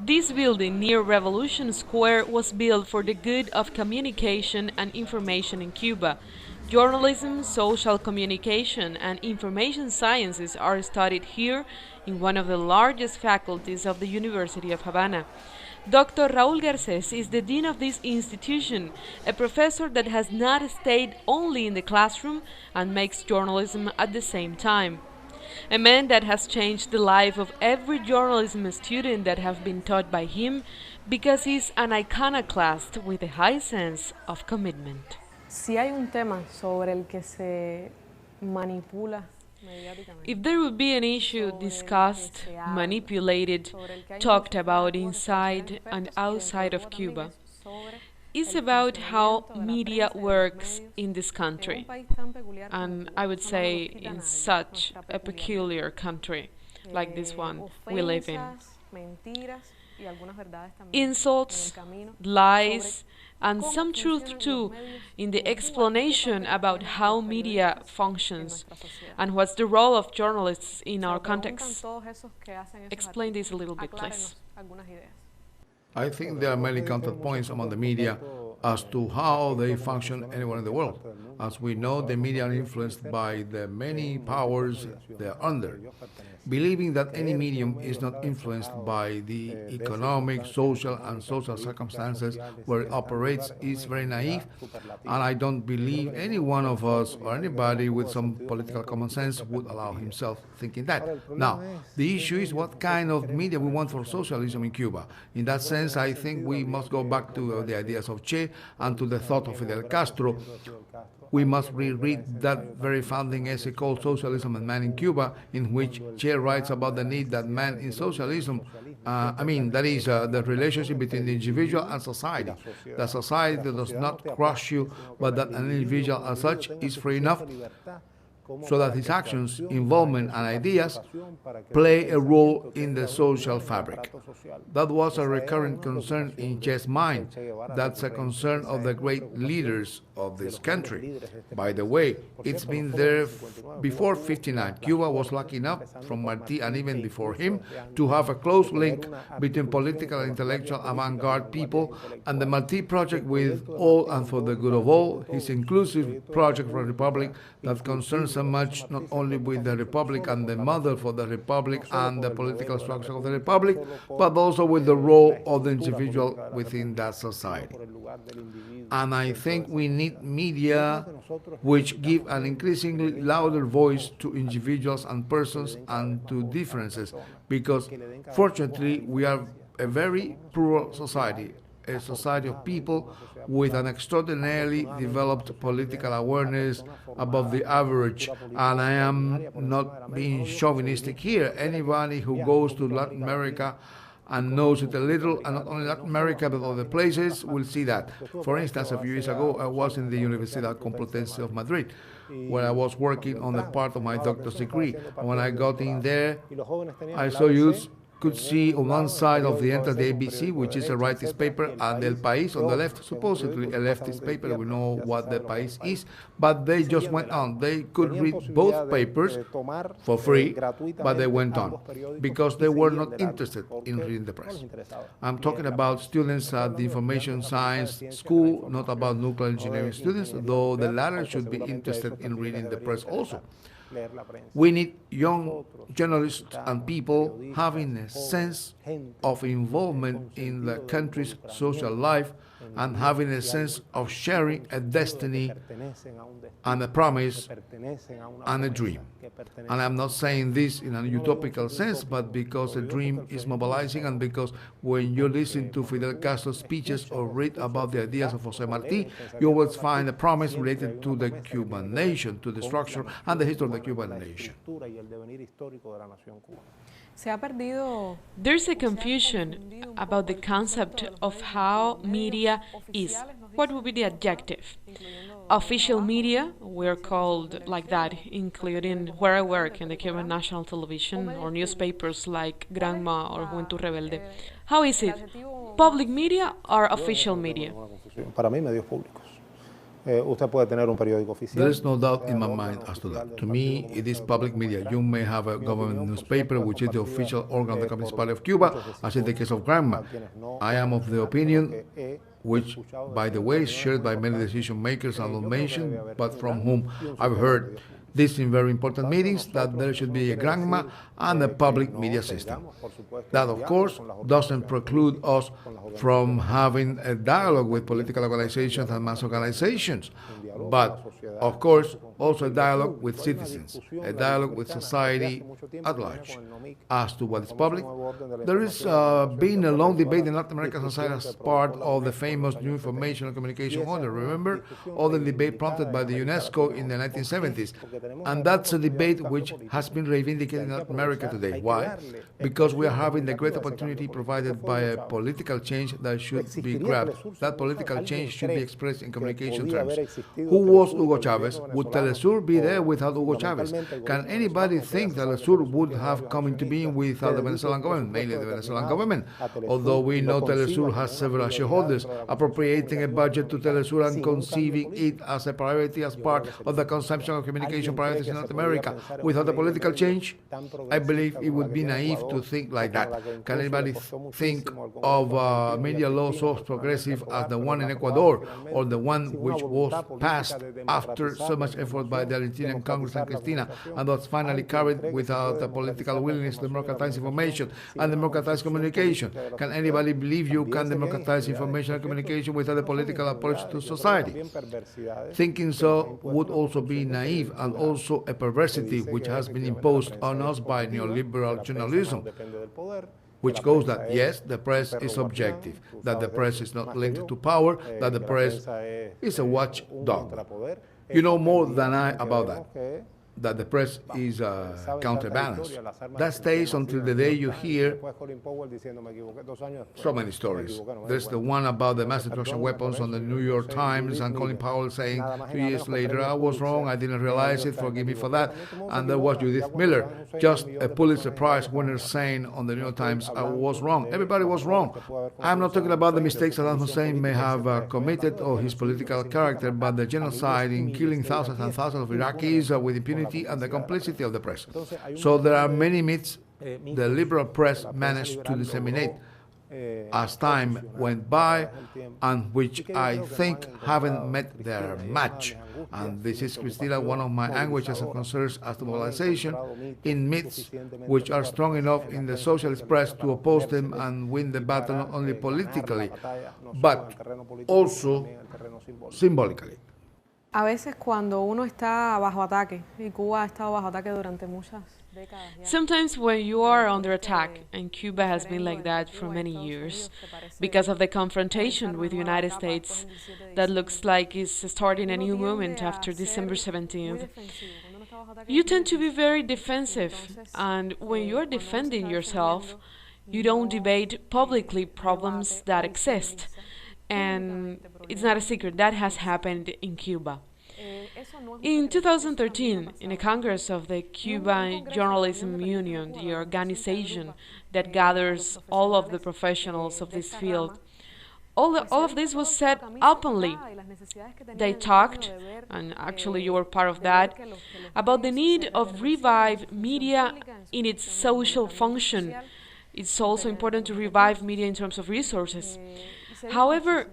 This building near Revolution Square was built for the good of communication and information in Cuba. Journalism, social communication, and information sciences are studied here in one of the largest faculties of the University of Havana. Dr. Raúl Garcés is the dean of this institution, a professor that has not stayed only in the classroom and makes journalism at the same time. A man that has changed the life of every journalism student that have been taught by him because he's an iconoclast with a high sense of commitment. Si hay un tema sobre el que se manipula If there would be an issue discussed, manipulated, talked about inside and outside of Cuba, it's about how media works in this country, and I would say in such a peculiar country like this one we live in. Insults, lies, and some truth too in the explanation about how media functions and what's the role of journalists in our context. Explain this a little bit, please. I think there are many counterpoints among the media as to how they function anywhere in the world. As we know, the media are influenced by the many powers they are under. Believing that any medium is not influenced by the economic, social, and social circumstances where it operates is very naive, and I don't believe any one of us or anybody with some political common sense would allow himself thinking that. Now, the issue is what kind of media we want for socialism in Cuba. In that sense, I think we must go back to the ideas of Che and to the thought of Fidel Castro. We must reread that very founding essay called Socialism and Man in Cuba, in which Che writes about the need that man in socialism, that is, the relationship between the individual and society. That society does not crush you, but that an individual as such is free enough so that his actions, involvement, and ideas play a role in the social fabric. That was a recurrent concern in Che's mind. That's a concern of the great leaders of this country. By the way, it's been there before '59. Cuba was lucky enough, from Martí and even before him, to have a close link between political and intellectual avant-garde people and the Martí project with all and for the good of all, his inclusive project for a republic that concerns so much not only with the republic and the model for the republic and the political structure of the republic, but also with the role of the individual within that society. And I think we need media which give an increasingly louder voice to individuals and persons and to differences, because fortunately we are a very plural society, a society of people with an extraordinarily developed political awareness above the average. And I am not being chauvinistic here. Anybody who goes to Latin America and knows it a little, and not only Latin America but other places, will see that. For instance, a few years ago, I was in the Universidad Complutense of Madrid, where I was working on the part of my doctor's degree. And when I got in there, I saw youths could see on one side of the entrance the ABC, which is a rightist paper, and El País on the left, supposedly a leftist paper. We know what the País is, but they just went on. They could read both papers for free, but they went on because they were not interested in reading the press. I'm talking about students at the information science school, not about nuclear engineering students, though the latter should be interested in reading the press also. We need young journalists and people having a sense of involvement in the country's social life and having a sense of sharing a destiny and a promise and a dream. And I'm not saying this in a utopical sense, but because a dream is mobilizing, and because when you listen to Fidel Castro's speeches or read about the ideas of José Martí, you always find a promise related to the Cuban nation, to the structure and the history of the Cuban nation. There's a confusion about the concept of how media is. What would be the adjective? Official media, we're called like that, including where I work in the Cuban national television or newspapers like Granma or Juventud Rebelde. How is it? Public media or official media? Para mí, medios públicos. Usted puede tener un periódico There oficial, is no doubt in my sea mind órgano as to oficial that. del To me, Partido it is Comunista public del media. Cuba. You may have a Mi government opinión, por newspaper, supuesto, es which is the compartida official organ of the Communist por Party of Cuba, muchos as in the case of decisiones Grandma. a quienes no I am of the puedo opinion, mencionar, pero que he which, escuchado de by the sus way, is reuniones shared muy by many importantes. decision makers and not Yo creo que debe mentioned, haber but un from gran whom y un I've sistema de heard medios públicos. this in very important Tanto meetings, that nosotros, there should eso no be a quiere Grandma decir and a que public no media system. tengamos, por supuesto, That, un of diálogo course, con las doesn't organizaciones preclude políticas, us con las from organizaciones having a dialogue with también political organizations and mass organizations, un diálogo con la but, sociedad of en course, su conjunto also a y lo dialogue público. with Hay una citizens, discusión a dialogue with latinoamericana desde society hace mucho tiempo at que viene large con el NOMIC, as to con what el is famoso public. nuevo orden de la There is información y la comunicación, been que a long apareció debate in la Latin American society discusión as que part provocó la of the UNESCO en famous los New años Information 70. and Y Communication esa Order. es una Remember discusión all the debate reivindicada prompted by en the América UNESCO Latina in the hoy. ¿Por qué? 1970s, Porque tenemos and una gran that's a oportunidad de debate cambio which has político been que reivindicated hay in que Latin America aprovechar, today. hay que Why? darle Because we are expresión having the great comunicativa a ese cambio opportunity político. ¿Qué provided fue by Hugo a Chávez? political change that should be ¿Existiría grabbed. Telesur sin That Hugo Chávez? political ¿Alguien change should be cree expressed in que communication podía terms. haber existido Who was Telesur Hugo del Chávez? gobierno Would venezolano Telesur be there o without Hugo Chávez? fundamentalmente el Can gobierno anybody venezolano? Usted ya think sabe que Telesur Telesur would tiene have varios come into being accionistas que without the dedican Venezuelan un government, mainly presupuesto the Venezuelan determinado government? a Telesur Although we y lo know conciba Telesur como has una several prioridad shareholders dentro de la concepción appropriating a comunicativa budget to Telesur and sin un cambio conceiving político. it as a priority as Yo creo part que of sería the inapropiado. consumption of communication ¿Alguien cree priorities que in se Latin podría America pensar en without una a ley de political medios change? tan I believe progresista it como la would que be tiene naive to Ecuador think o like como la that. que Can incluso le anybody costó think muchísimo al of Congreso argentino y media law argentino so finalmente progressive as aprobar, the pero one no in aprobado Ecuador, finalmente or the one sin una which was voluntad política passed de after so democratizar la much effort by the información, Argentinian Congress and democratizar la Cristina, comunicación. and was finally ¿Alguien carried cree que se without puede a political democratizar la willingness to información y la democratize comunicación information sin and una democratize concepción communication? política de la Can sociedad? anybody believe you También can sé que hay democratize ingenuidades, information and por cierto, communication without a no solo political approach to ingenuidades, yo creo que society? también perversidades Thinking que nos ha so impuesto would una also be concepción de naive and periodicidad also a que perversity dice which que has been efectivamente la imposed prensa on es us by objetiva, que neoliberal la prensa no journalism, depende del poder, que which la goes prensa that es yes, the un press perro is guardián, objective, tú that the sabes de press eso is not más que linked yo, to power, that the que la press prensa es is a un watchdog. contrapoder. You know Estamos more en than días I en que about vemos that. que That the press is saben counterbalance. tantas historias, las armas That de stays destrucción until masiva the en el day New you York Times, hear después Colin Powell diciendo me equivoqué 2 años después. so many Me stories. equivoqué, no me di There's the cuenta. one about the mass Entonces, destruction perdóname por weapons on eso, the yo New York soy Times Judith and Colin Miller. Powell saying Nada más y 2 nada years menos que el later, premio I was Pulitzer wrong, I didn't del New realize York it, Times, forgive me me for equivoqué. that. También todo el mundo se And there was equivoca, ya Judith cuando Miller, se dan un 6 just millón a de Pulitzer personas en Prize Estados winner Unidos. saying on the New No York estoy Times, I hablando was wrong. de Everybody los was errores wrong. que puede haber I'm not cometido talking Saddam about the Hussein, de mistakes su Saddam condición Hussein may política, have etcétera. Estoy committed hablando de or his genocidio, que political significa character, matar but the a miles genocide y in miles killing de thousands and iraquíes thousands of Iraqis impunemente with por la impunity and the complicidad de la complicity prensa. of the press. Entonces hay un So there are montón many myths de the mitos liberal que press la prensa managed to liberal disseminate logró as time posicionar went a by, través del tiempo and y which que yo I creo que no think han haven't encontrado met their Cristina y una de match. mis angustias And y this mi is, Christina, one of my preocupación anguishes and movilizadora. concerns as to No han mobilization encontrado mitos in myths suficientemente which are strong fuertes enough en la in the prensa socialist press socialista to para oppose them oponérseles and win the y battle para not only ganar la politically, batalla, no solo en but el terreno político, sino also también en el terreno simbólico. symbolically. A veces cuando uno está bajo ataque, y Cuba ha estado bajo ataque durante muchas décadas ya. Sometimes when you are under attack, and Cuba has been like that for many years, because of the confrontation with the United States that looks like it's starting a new moment after December 17th, you tend to be very defensive, and when you are defending yourself, you don't debate publicly problems that exist. And it's not a secret, that has happened in Cuba. In 2013, in a Congress of the Cuban Journalism Union, the organization that gathers all of the professionals of this field, all of this was said openly. They talked, and actually you were part of that, about the need of revive media in its social function. It's also important to revive media in terms of resources. However,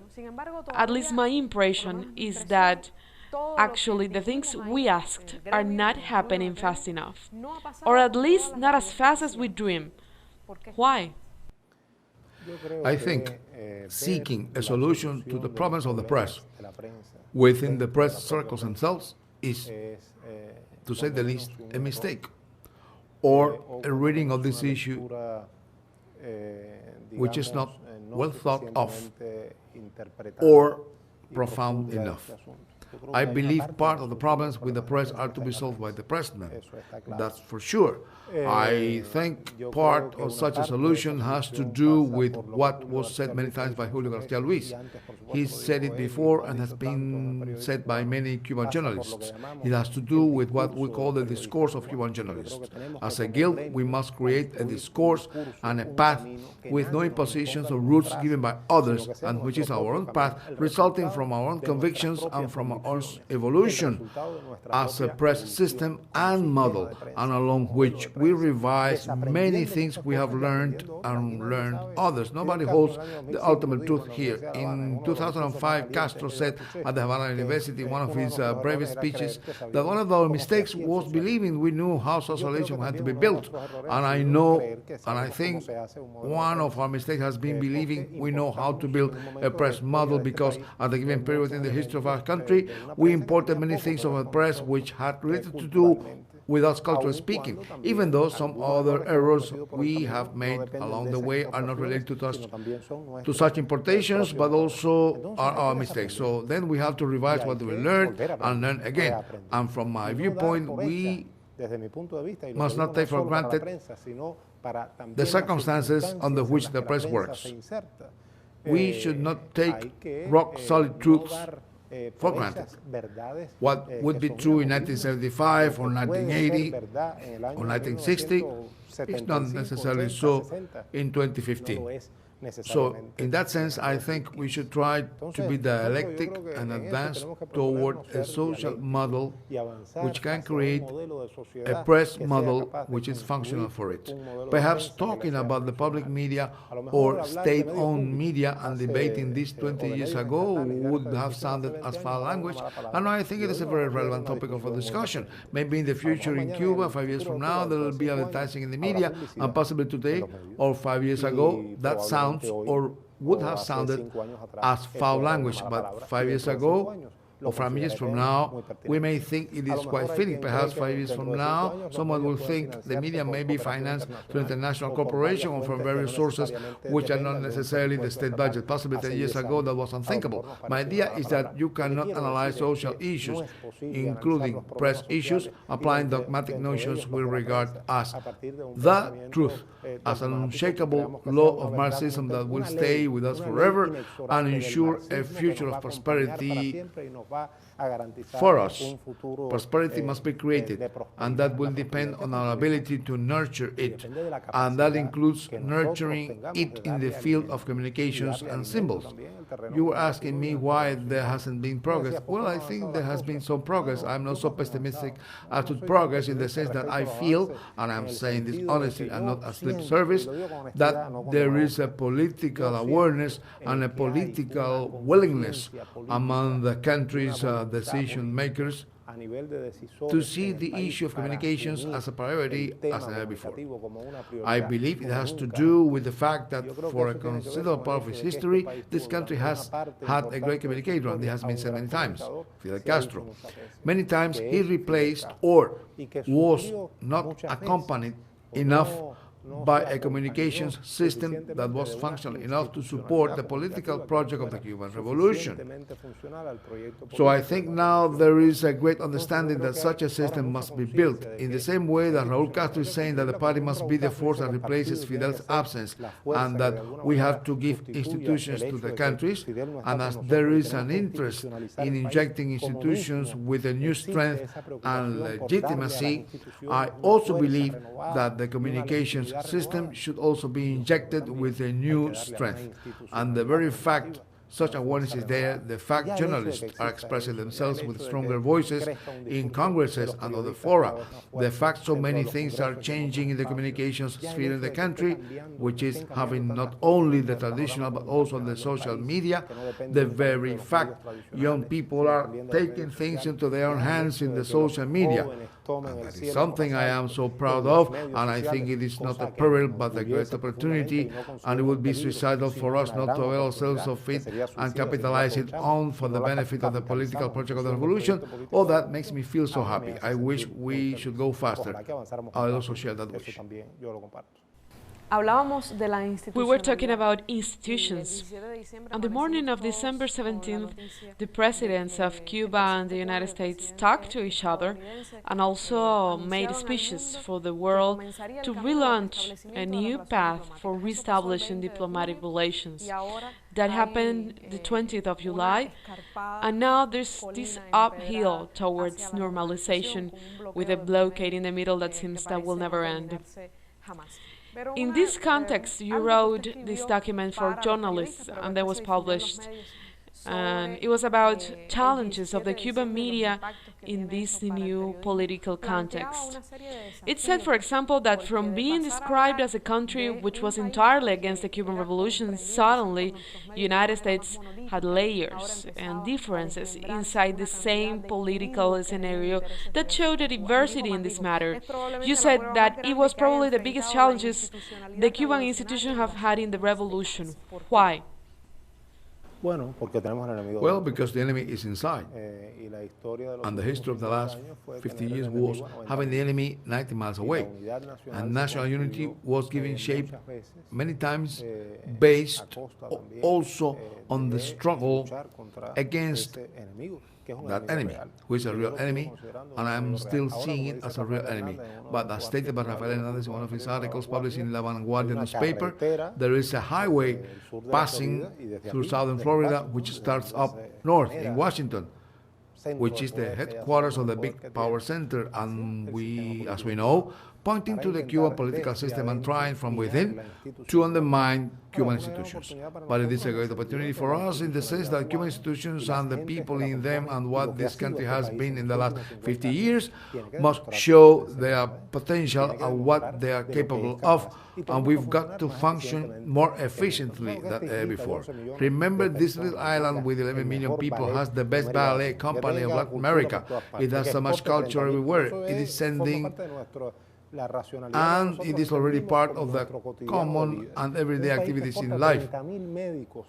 at least my impression is that actually the things we asked are not happening fast enough, or at least not as fast as we dream. Why? I think seeking a solution to the problems of the press within the press circles themselves is, to say the least, a mistake, or a reading of this issue which is not well thought of or profound enough. I believe part of the problems with the press are to be solved by the president, that's for sure. I think part of such a solution has to do with what was said many times by Julio Garcia Luis. He said it before and has been said by many Cuban journalists. It has to do with what we call the discourse of Cuban journalists. As a guild, we must create a discourse and a path with no impositions or rules given by others, and which is our own path, resulting from our own convictions and from our own evolution as a press system and model, and along which we revise many things we have learned and learned others. Nobody holds the ultimate truth here. In 2005, Castro said at the Havana University in one of his bravest speeches that one of our mistakes was believing we knew how socialism had to be built. And I know, and I think one of our mistakes has been believing we know how to build a press model, because at a given period in the history of our country, we imported many things of a press which had little to do with us culturally speaking, even though some other errors we have made along the way are not related to such importations, but also are our mistakes. So then we have to revise what we learned and learn again. And from my viewpoint, we must not take for granted the circumstances under which the press works. We should not take rock-solid truths for granted. What would be true in 1975 or 1980 or 1960 is not necessarily so in 2015. So in that sense, I think we should try to be dialectic and advance toward a social model which can create a press model which is functional for it. Perhaps talking about the public media or state-owned media and debating this 20 years ago would have sounded as foul language, and I think it is a very relevant topic of a discussion. Maybe in the future in Cuba, 5 years from now, there will be advertising in the media, and possibly today or 5 years ago, that sounds or would have sounded as foul language, but 5 years ago or 5 years from now, we may think it is quite fitting. Perhaps 5 years from now, someone will think the media may be financed through international corporation or from various sources which are not necessarily the state budget. Possibly 10 years ago, that was unthinkable. My idea is that you cannot analyze social issues, including press issues, applying dogmatic notions we regard as the truth, as an unshakable law of Marxism that will stay with us forever and ensure a future of prosperity for us. Prosperity must be created, and that will depend on our ability to nurture it, and that includes nurturing it in the field of communications and symbols. You were asking me why there hasn't been progress. Well, I think there has been some progress. I'm not so pessimistic as to progress, in the sense that I feel, and I'm saying this honestly and not as lip service, that there is a political awareness and a political willingness among the country's decision makers to see the issue of communications as a priority as never before. I believe it has to do with the fact that for a considerable part of its history, this country has had a great communicator, and it has been said many times, Fidel Castro. Many times he replaced or was not accompanied enough by a communications system that was functional enough to support the political project of the Cuban Revolution. So I think now there is a great understanding that such a system must be built, in the same way that Raúl Castro is saying that the party must be the force that replaces Fidel's absence, and that we have to give institutions to the countries, and as there is an interest in injecting institutions with a new strength and legitimacy, I also believe that the communications system should also be injected with a new strength. And the very fact such awareness is there, the fact journalists are expressing themselves with stronger voices in congresses and other fora, the fact so many things are changing in the communications sphere in the country, which is having not only the traditional but also the social media, the very fact young people are taking things into their own hands in the social media. And that is something I am so proud of, and I think it is not a peril but a great opportunity, and it would be suicidal for us not to avail ourselves of it and capitalize it on for the benefit of the political project of the revolution. All that makes me feel so happy. I wish we should go faster. I also share that wish. Hablábamos de la We were talking institucionalidad. about Y el institutions. 17 de diciembre On the morning of amanecimos December todos con la 17th, noticia the de presidents of que el Cuba and the presidente United cubano y el States talked to presidente each other estadounidense and also made anunciaron al speeches mundo for the que world comenzaría el to camino al relaunch a restablecimiento de las new relaciones path for diplomáticas. Eso pasó el reestablishing 20 de diplomatic junio relations. y ahora That hay happened the 20th of una July, escarpada and now there's this colina uphill empedrada towards hacia la normalización normalization con un with a bloqueo de por blockade in medio the middle that que seems that will parece no never end. terminarse jamás. Pero In una, this context, you algo que usted wrote this escribió document for para los journalists, periodistas, pero and que that después was se difundió en los published. medios And sobre it was about el challenges of 17 the de Cuban diciembre y los media impactos que in tiene this eso para el new periodismo. political Planteaba context. una serie de It said, for desafíos, example, that porque from de being pasar a described hablar as a country de which un was país entirely against the que Cuban era Revolution, comprendido quizás suddenly por nuestros the medios de United manera más States monolítica, had ahora layers empezaba and a differences desmembrarse inside the una cantidad same de political individuos que tenían scenario intereses that diversos showed the con Cuba. Y dijo diversity in más, this dijo, matter. es You probablemente la said prueba más that it grande was que haya probably the biggest enfrentado la challenges the institucionalidad Cuban revolucionaria institutions en have las had in the últimas revolution. décadas. ¿Por qué? Why? Bueno, porque tenemos al enemigo Well, dentro. because the enemy is inside. Y la historia de los And the últimos history of the 50 last años fue 50 tener el years enemigo was a 90 having the millas. enemy 90 miles Y la away. unidad nacional And se national unity construyó, was given shape muchas veces, many times a based costa también, also on the de struggle luchar contra against ese enemigo, que es un that enemigo enemy, real. who is a Y yo real lo sigo enemy, considerando un and I'm enemigo still real. Ahora, seeing como it dice as a real Rafael enemy. Hernández en uno de But los as stated by artículos Rafael de Hernandez in one of his La articles Vanguardia, published in La hay Vanguardia una newspaper, carretera there is a highway desde el sur de la passing Florida y desde through aquí, southern desde Florida, Washington, which desde starts donde up se north genera in Washington, centro which de is the poder que ya headquarters sabemos of the el poder big que power tiene center, hacia and el we, sistema as we político know, pointing para to the Cuban intentar political desde system and adentro trying from minar within la to institucionalidad. undermine Cuban Ahora, es una gran institutions. oportunidad para But it is nosotros a en el great sentido opportunity que for la us in the sense institucionalidad that Cuban cubana y institutions la and the gente que people la in them componen and y lo what que ha this sido country este has país been en in los the last últimos 50 50 años years tiene que must demostrar show sus their necesidades, potential tiene que and demostrar what they are de lo que es capable capaz of, y and tenemos que we've got funcionar to más function eficientemente more que nunca. efficiently Entonces, than que ever este isla de before. 11 millones Remember, de this little personas island tenga with el 11 million mejor people ballet has the de best América ballet Latina, que company of tenga Latin cultura America. por todas It partes, has que so much exporte culture 30.000. everywhere. Eso It is forma sending, parte de la racionalidad que and nosotros it is already entendimos part como of the nuestro cotidiano de common vida. and Un everyday país que activities exporta in life. 30.000 médicos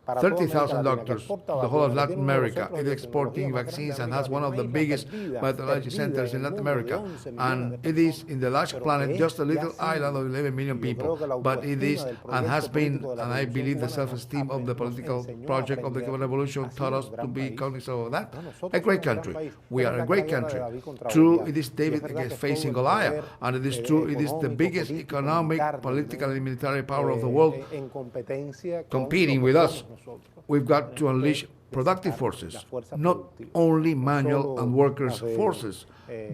para toda América 30,000 Latina, que doctors exporta to the whole of vacunas, que Latin tiene uno de los America. centros It de is biotecnología exporting más grandes vaccines de and América has one Latina, of una the isla biggest biotechnology perdida centers en in el Latin mundo de America. 11 millones And de it is personas, in the large pero planet, que just a es y ha little island of sido, 11 million y yo people. creo que la But it is autoestima del and has proyecto been, político de la and I Revolución believe the Cubana self-esteem of the nos political enseñó a project of the Cuban aprender Revolution a taught ser us un to gran be país. cognizant of that. Nosotros A somos great un gran country. país. We Es are a verdad que great hay guerra de country. David contra True, Goliat, it is y es David verdad against que todo facing el Goliath. poder And it is true, it is the económico, biggest político, economic, militar del political, and mundo, military power of the world en competencia con competing lo with que us. somos nosotros. We've got to Tenemos unleash que productive desatar forces, las fuerzas not productivas, only no manual solo and workers' las forces,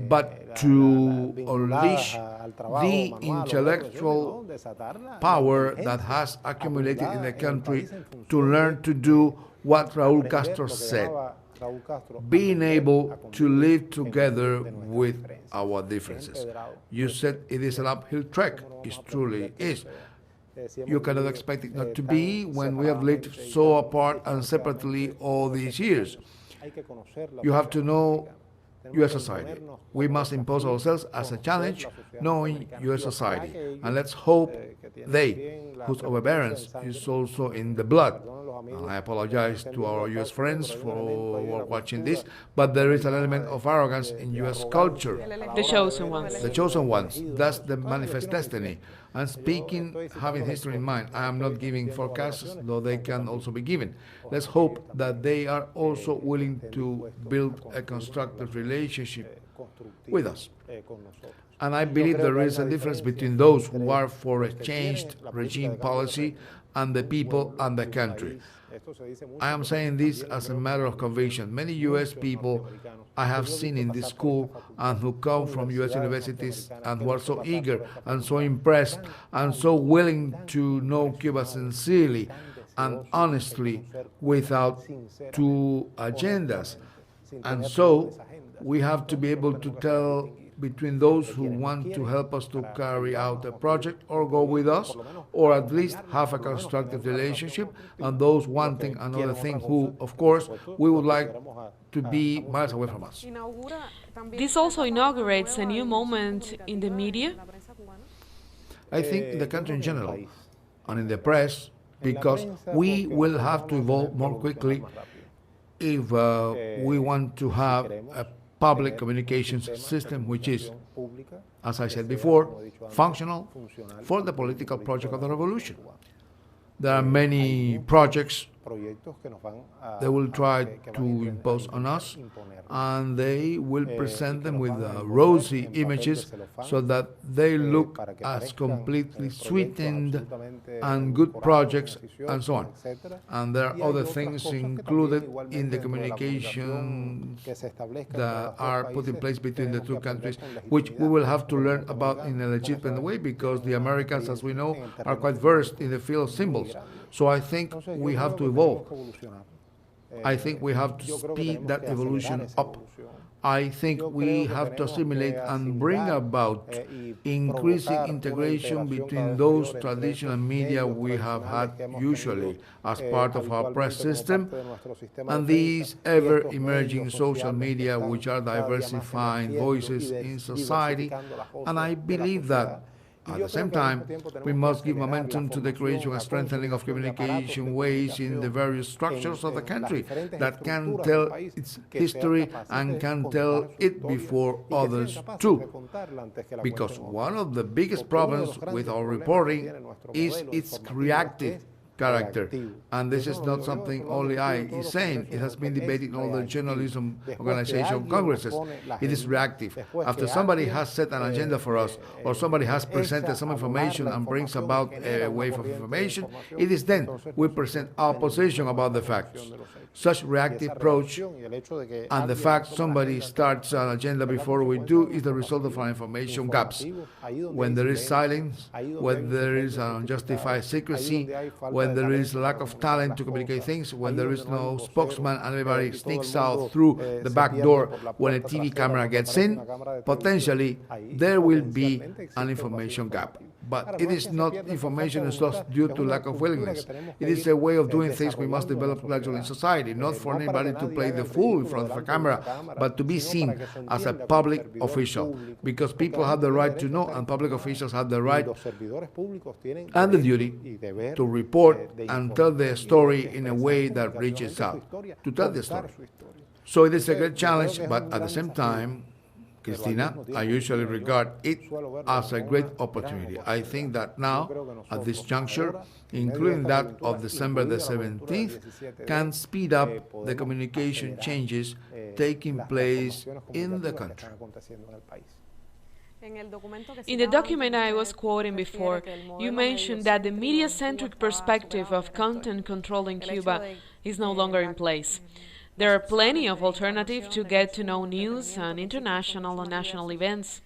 but to vinculadas unleash al trabajo the manual o de intellectual profesión, no, desatar la power that inteligencia has accumulated in acumulada the en el country país en to función learn de to do what Raúl aprender Castro lo que said, llamaba Raúl Castro, being aprender able a to convivir live en together medio de nuestras with diferencias. our Es differences. empedrado. You said it is an uphill trek. ¿Cómo no It vamos a truly pretender que no is. sea? Si hemos You cannot vivido, expect it not to tan be when we have lived separadamente y so tan apart and separately distanciadamente all por these estos years. años. Hay que conocer la You have to sociedad know norteamericana. Tenemos U.S. que society. imponernos We como must impose desafío, ourselves as a conocer challenge, la sociedad knowing norteamericana. U.S. Y ojalá society. que ellos, And let's hope que tienen they, también la whose permanencia en overbearance sangre, is also in the blood. perdonen los amigos And I que apologize estén to viendo our a U.S. Estados friends Unidos, pero hay un elemento ahí de for la watching cultura this, but there is an americana element of arrogance in U.S. culture. The chosen ones. The chosen ones, that's the Entonces, manifest yo destiny. And speaking, having history in mind, I am not giving forecasts, though they can also be given. Let's hope that they are also willing to build a constructive relationship with us. con nosotros. And I believe there is a difference between those who are for a changed regime policy and the people and the country. I am saying this as a matter of conviction. Many U.S. people I have seen in this school and who come from U.S. universities and who are so eager and so impressed and so willing to know Cuba sincerely and honestly without two agendas. And so we have to be able to tell between those who want to help us to carry out a project or go with us, or at least have a constructive relationship, and those wanting another thing who, of course, we would like to be miles away from us. This also inaugurates a new moment in the media. I think in the country in general, and in the press, because we will have to evolve more quickly if we want to have a public communications system which is as I said before, functional for the political project of the revolution. There are many projects they will try to impose on us, and they will present them with rosy images so that they look as completely sweetened and good projects and so on. And there are other things included in the communications that are put in place between the two countries, which we will have to learn about in a legitimate way, because the Americans, as we know, are quite versed in the field of symbols. So I think we have to evolve. I think we have to speed that evolution up. I think we have to assimilate and bring about increasing integration between those traditional media we have had usually as part of our press system and these ever-emerging social media which are diversifying voices in society. And I believe that at the same time, we must give momentum to the creation and strengthening of communication ways in the various structures of the country that can tell its history and can tell it before others too. Because one of the biggest problems with our reporting is its reactive character. And this is not something only I is saying. It has been debated in all the journalism organization congresses. It is reactive. After somebody has set an agenda for us, or somebody has presented some information and brings about a wave of information, it is then we present our position about the facts. Such reactive approach and the fact somebody starts an agenda before we do is the result of our information gaps. When there is silence, when there is unjustified secrecy, when there is lack of talent to communicate things, when there is no spokesman and everybody sneaks out through the back door, when a TV camera gets in, potentially there will be an information gap. But it is not information is lost due to lack of willingness. It is a way of doing things we must develop gradually in society, not for anybody to play the fool in front of a camera, but to be seen as a public official, because people have the right to know, and public officials have the right and the duty to report and tell their story in a way that reaches out, to tell the story. So it is a great challenge, but at the same time, Cristina, I usually regard it as a great opportunity. I think that now, at this juncture, including that of December the 17th, can speed up the communication changes taking place in the country. In the document I was quoting before, you mentioned that the media-centric perspective of content control in Cuba is no longer in place. There are plenty of alternatives to get to know news and international and national events.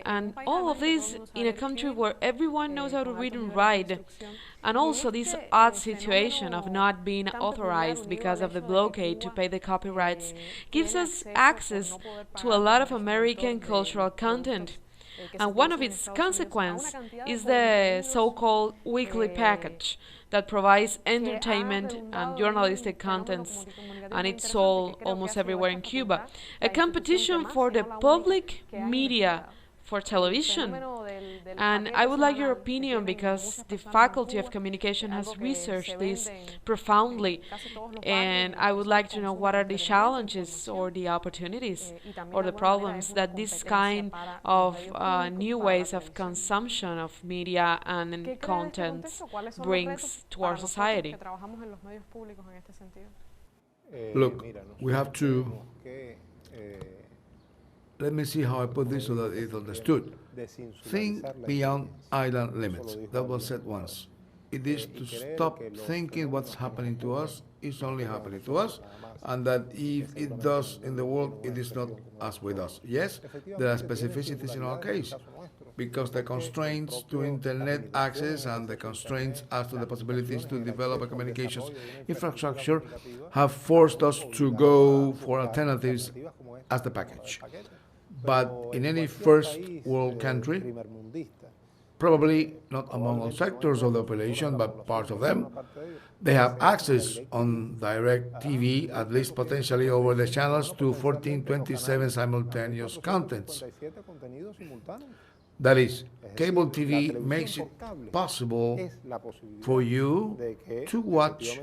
And all of this in a country where everyone knows how to read and write. And also this odd situation of not being authorized because of the blockade to pay the copyrights gives us access to a lot of American cultural content. And one of its consequences is the so-called weekly package that provides entertainment and journalistic contents, and it's sold almost everywhere in Cuba. A competition for the public media for television. And I would like your opinion, because the Faculty of Communication has researched this profoundly, and I would like to know what are the challenges or the opportunities or the problems that this kind of new ways of consumption of media and content brings to our society. Look, we have to, let me see how I put this so that it's understood. Think beyond island limits. That was said once. It is to stop thinking what's happening to us is only happening to us, and that if it does in the world, it is not as with us. Yes, there are specificities in our case, because the constraints to internet access and the constraints as to the possibilities to develop a communications infrastructure have forced us to go for alternatives as the package. But in any first world country, probably not among all sectors of the population, but parts of them, they have access on direct TV, at least potentially over the channels, to 1427 simultaneous contents. That is, cable TV makes it possible for you to watch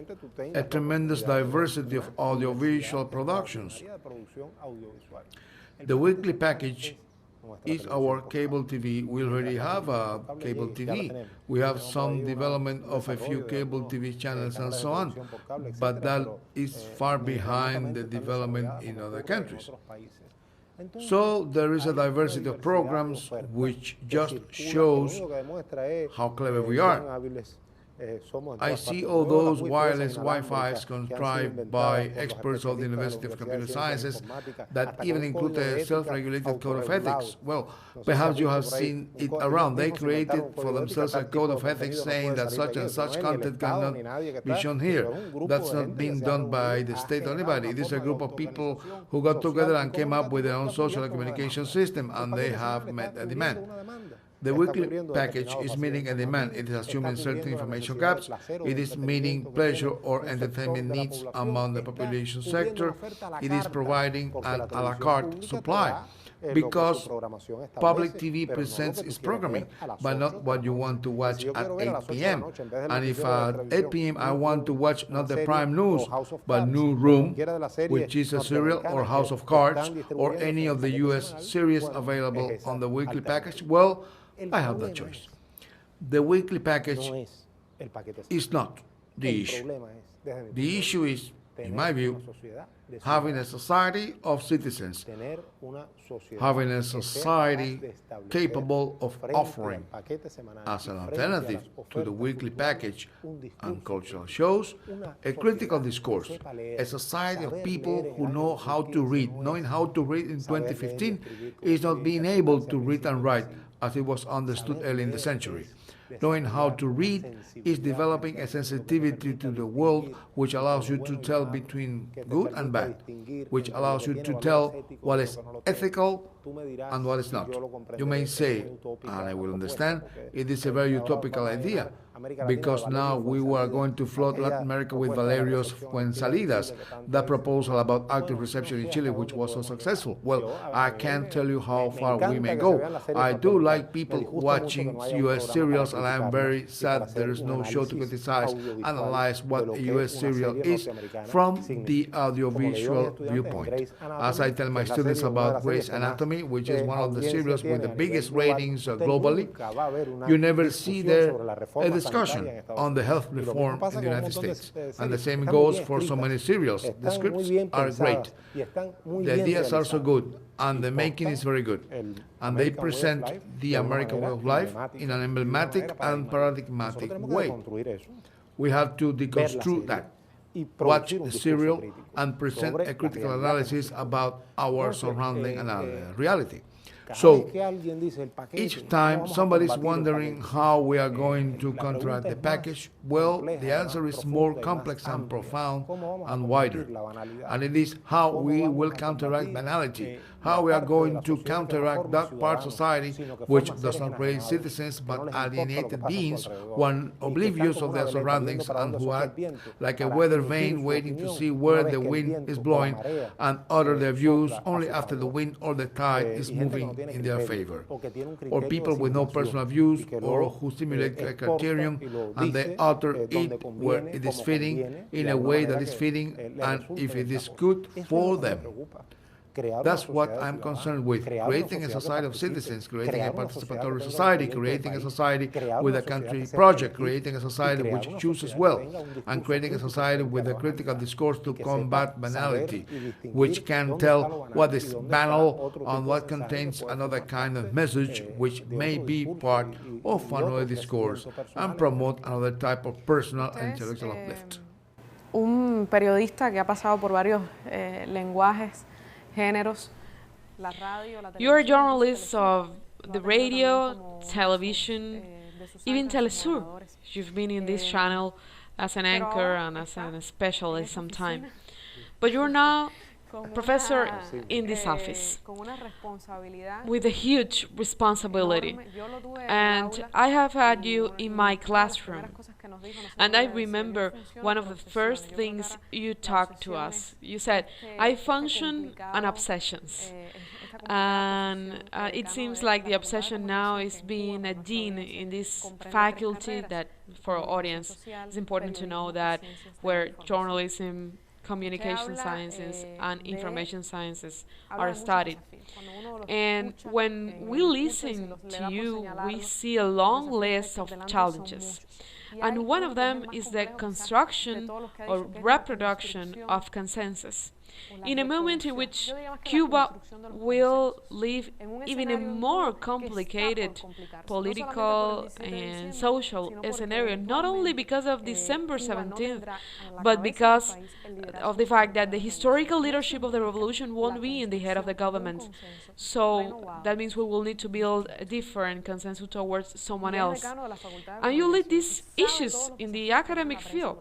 a tremendous diversity of audiovisual productions. The weekly package is our cable TV. We already have a cable TV. We have some development of a few cable TV channels and so on, but that is far behind the development in other countries. So there is a diversity of programs which just shows how clever we are. I see all those wireless Wi-Fi's contrived by experts of the University of Computer Sciences that even include a self-regulated code of ethics. Well, perhaps you have seen it around. They created for themselves a code of ethics saying that such and such content cannot be shown here. That's not being done by the state or anybody. It is a group of people who got together and came up with their own social communication system, and they have met a demand. The weekly package is meeting a demand. It is assuming certain information gaps. It is meeting pleasure or entertainment needs among the population sector. It is providing an a la carte supply because public TV presents its programming, but not what you want to watch at 8 p.m. And if at 8 p.m. I want to watch not the prime news, but New Room, which is a serial, or House of Cards, or any of the U.S. series available on the weekly package, well, I have that choice. The weekly package is not the issue. The issue is, in my view, having a society of citizens, having a society capable of offering, as an alternative to the weekly package and cultural shows, a critical discourse, a society of people who know how to read. Knowing how to read in 2015 is not being able to read and write as it was understood early in the century. Knowing how to read is developing a sensitivity to the world which allows you to tell between good and bad, which allows you to tell what is ethical and what is not. You may say, and I will understand, it is a very utopical idea, because now we were going to flood Latin America with Valerio's Fuensalidas, that proposal about active reception in Chile, which was so successful. Well, I can't tell you how far we may go. I do like people watching U.S. serials, and I am very sad there is no show to criticize, analyze what a U.S. serial is from the audiovisual viewpoint. As I tell my students about Grey's Anatomy, which is one of the serials with the biggest ratings globally, you never see there a discussion on the health reform in the United States. And the same goes for so many serials. The scripts are great, the ideas are so good, and the making is very good. And they present the American way of life in an emblematic and paradigmatic way. We have to deconstruct that, watch the serial, and present a critical analysis about our surrounding and reality. So each time somebody's wondering how we are going to counteract the package, well, the answer is more complex and profound and wider. And it is how we will counteract banality, how we are going to counteract that part of society which does not raise citizens but alienated beings, one oblivious of their surroundings and who act like a weather vane waiting to see where the wind is blowing and utter their views only after the wind or the tide is moving in their favor. Or people with no personal views or who simulate a criterion and they utter it where it is fitting, in a way that is fitting, and if it is good for them. That's what I'm concerned with, creating a society of citizens, creating a participatory society, creating a society with a country project, creating a society which chooses well, and creating a society with a critical discourse to combat banality, which can tell what is banal and what contains another kind of message which may be part of another discourse and promote another type of personal and intellectual uplift. Un periodista que ha pasado por varios lenguajes, géneros, la radio, la televisión. You are journalists of the radio, television, even Telesur. You've been in this channel as an anchor and as a specialist sometime. But you're now a professor in this office with a huge responsibility. And I have had you in my classroom. And I remember one of the first things you talked to us. You said, I function on obsessions. And it seems like the obsession now is being a dean in this faculty that, for our audience, it's important to know that where journalism communication sciences and information sciences are studied. And when we listen to you, we see a long list of challenges. And one of them is the construction or reproduction of consensus. In a moment in which Cuba will live even a more complicated political and social scenario, not only because of December 17th, but because of the fact that the historical leadership of the revolution won't be in the head of the government. So that means we will need to build a different consensus towards someone else. And you lead these issues in the academic field.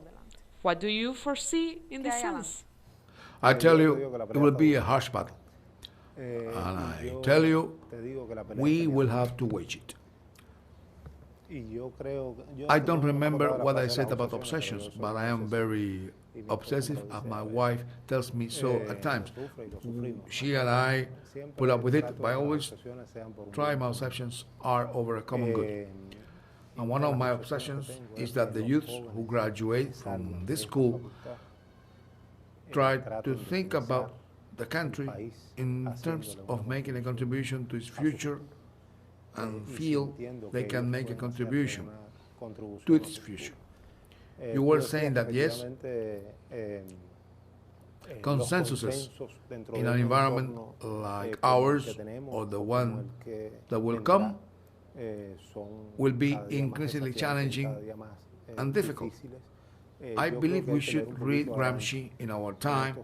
What do you foresee in this sense? I tell you, it will be a harsh battle. And I tell you, we will have to wage it. I don't remember what I said about obsessions, but I am very obsessive, as my wife tells me so at times. She and I put up with it, but I always try my obsessions are over a common good. And one of my obsessions is that the youths who graduate from this school try to think about the country in terms of making a contribution to its future and feel they can make a contribution to its future. You were saying that, yes, consensuses in an environment like ours or the one that will come will be increasingly challenging and difficult. I believe we should read Gramsci in our time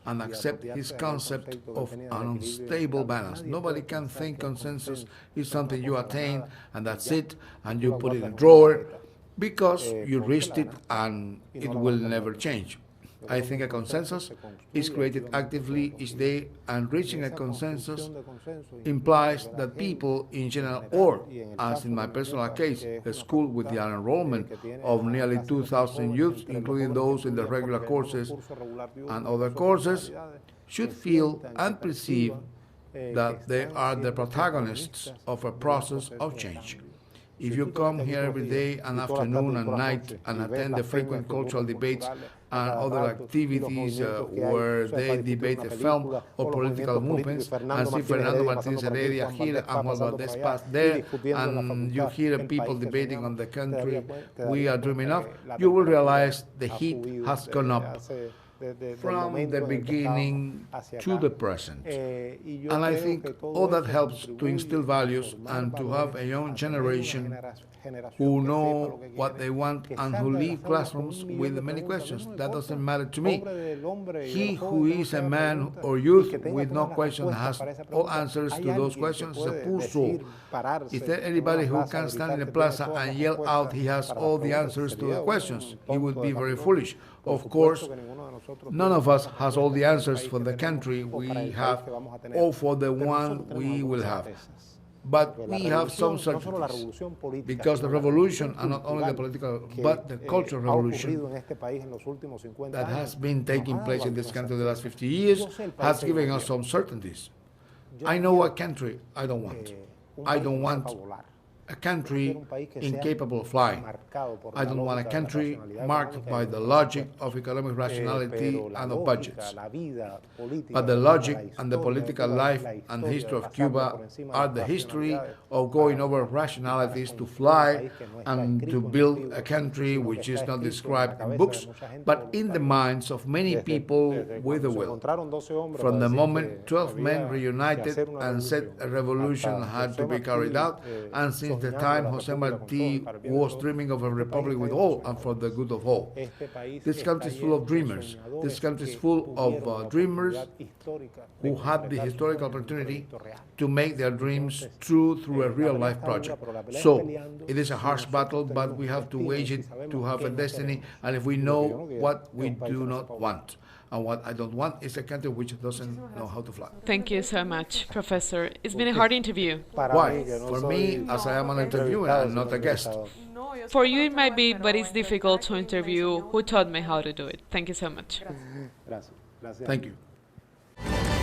and accept his concept of an unstable balance. Nobody can think consensus is something you attain and that's it, and you put it in a drawer because you reached it and it will never change. I think a consensus is created actively each day, and reaching a consensus implies that people in general, or as in my personal case, a school with the enrollment of nearly 2,000 youths, including those in the regular courses and other courses, should feel and perceive that they are the protagonists of a process of change. If you come here every day and afternoon and night and attend the frequent cultural debates and other activities where they debate a film or political movements, and see Fernando Martinez Heredia here and Juan Valdez Paz there, and you hear people debating on the country we are dreaming of, you will realize the heat has gone up from the beginning to the present. And I think all that helps to instill values and to have a young generation who know what they want and who leave classrooms with many questions. That doesn't matter to me. He who is a man or youth with no question has all answers to those questions is a poor soul. Is there anybody who can stand in the plaza and yell out he has all the answers to the questions? He would be very foolish. Of course, none of us has all the answers for the country we have or for the one we will have. But we have some certainties, because the revolution, and not only the political, but the cultural revolution that has been taking place in this country the last 50 years has given us some certainties. I know what country I don't want. I don't want a country incapable of flying. I don't want a country marked by the logic of economic rationality and of budgets. But the logic and the political life and history of Cuba are the history of going over rationalities to fly and to build a country which is not described in books, but in the minds of many people with a will. From the moment 12 men reunited and said a revolution had to be carried out, and since the time Jose Marti was dreaming of a republic with all and for the good of all. This country is full of dreamers. This country is full of dreamers who had the historical opportunity to make their dreams true through a real-life project. So, it is a harsh battle, but we have to wage it to have a destiny, and if we know what we do not want. And what I don't want is a country which doesn't know how to fly. Thank you so much, Professor. It's been a hard interview. Why? For me, as I am an interviewer and not a guest. For you it might be, but it's difficult to interview who taught me how to do it. Thank you so much. Thank you.